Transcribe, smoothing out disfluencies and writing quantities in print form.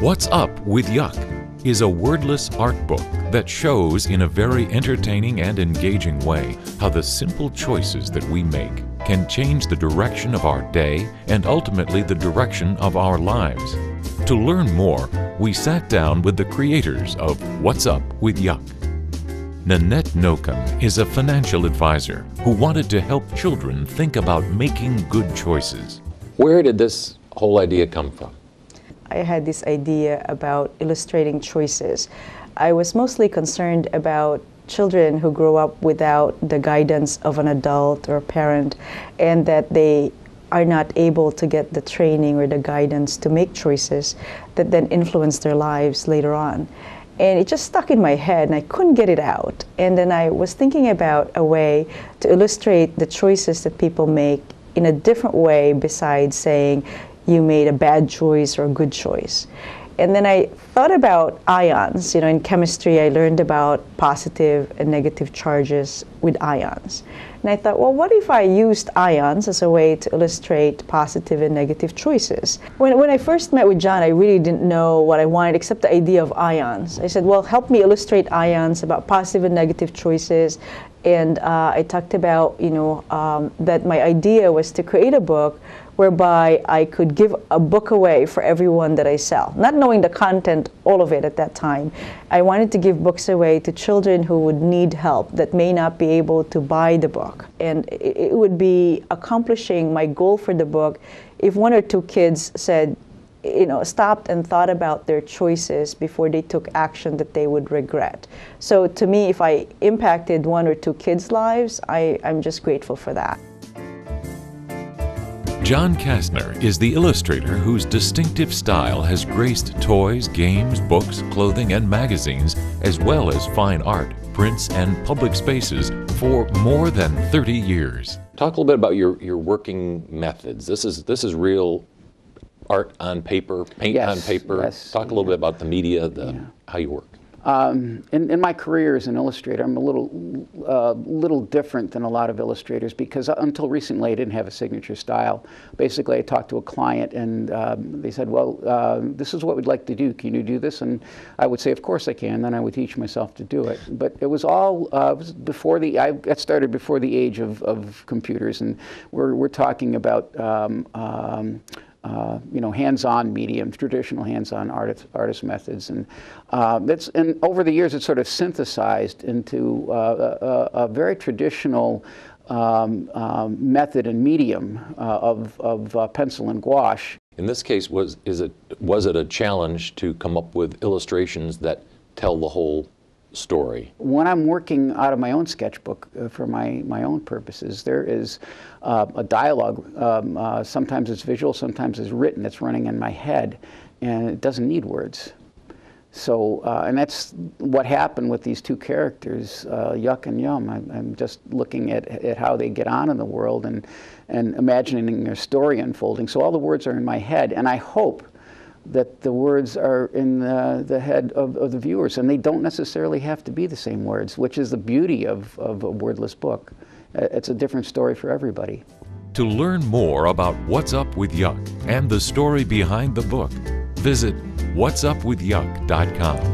What's Up with Yuck is a wordless art book that shows in a very entertaining and engaging way how the simple choices that we make can change the direction of our day and ultimately the direction of our lives. To learn more, we sat down with the creators of What's Up with Yuck. Nannette Nocon is a financial advisor who wanted to help children think about making good choices. Where did this whole idea come from? I had this idea about illustrating choices. I was mostly concerned about children who grow up without the guidance of an adult or a parent, and that they are not able to get the training or the guidance to make choices that then influence their lives later on. And it just stuck in my head and I couldn't get it out. And then I was thinking about a way to illustrate the choices that people make in a different way besides saying you made a bad choice or a good choice. And then I thought about ions. In chemistry I learned about positive and negative charges with ions. And I thought, well, what if I used ions as a way to illustrate positive and negative choices? When I first met with John, I really didn't know what I wanted except the idea of ions. I said, well, help me illustrate ions about positive and negative choices. And I talked about, that my idea was to create a book whereby I could give a book away for everyone that I sell. Not knowing the content, all of it at that time, I wanted to give books away to children who would need help that may not be able to buy the book. And it would be accomplishing my goal for the book if one or two kids said, stopped and thought about their choices before they took action that they would regret. So to me, if I impacted one or two kids' lives, I'm just grateful for that. John Kastner is the illustrator whose distinctive style has graced toys, games, books, clothing, and magazines, as well as fine art, prints, and public spaces for more than 30 years. Talk a little bit about your working methods. This is real art on paper, paint on paper. Yes. Talk a little bit about the media, how you work. In my career as an illustrator, I'm a little different than a lot of illustrators because until recently I didn't have a signature style. Basically, I talked to a client and they said, well, this is what we'd like to do. Can you do this? And I would say, of course I can. Then I would teach myself to do it. But it was all I got started before the age of computers, and we're talking about hands-on medium, traditional hands-on artist methods, and over the years it's sort of synthesized into a very traditional method and medium of pencil and gouache. In this case, was it a challenge to come up with illustrations that tell the whole story? When I'm working out of my own sketchbook for my own purposes, there is a dialogue. Sometimes it's visual, sometimes it's written. It's running in my head, and it doesn't need words. So, and that's what happened with these two characters, Yuck and Yum. I'm just looking at how they get on in the world and imagining their story unfolding. So all the words are in my head, and I hope that the words are in the head of the viewers, and they don't necessarily have to be the same words, which is the beauty of a wordless book. It's a different story for everybody. To learn more about What's Up with Yuck and the story behind the book, visit whatsupwithyuck.com.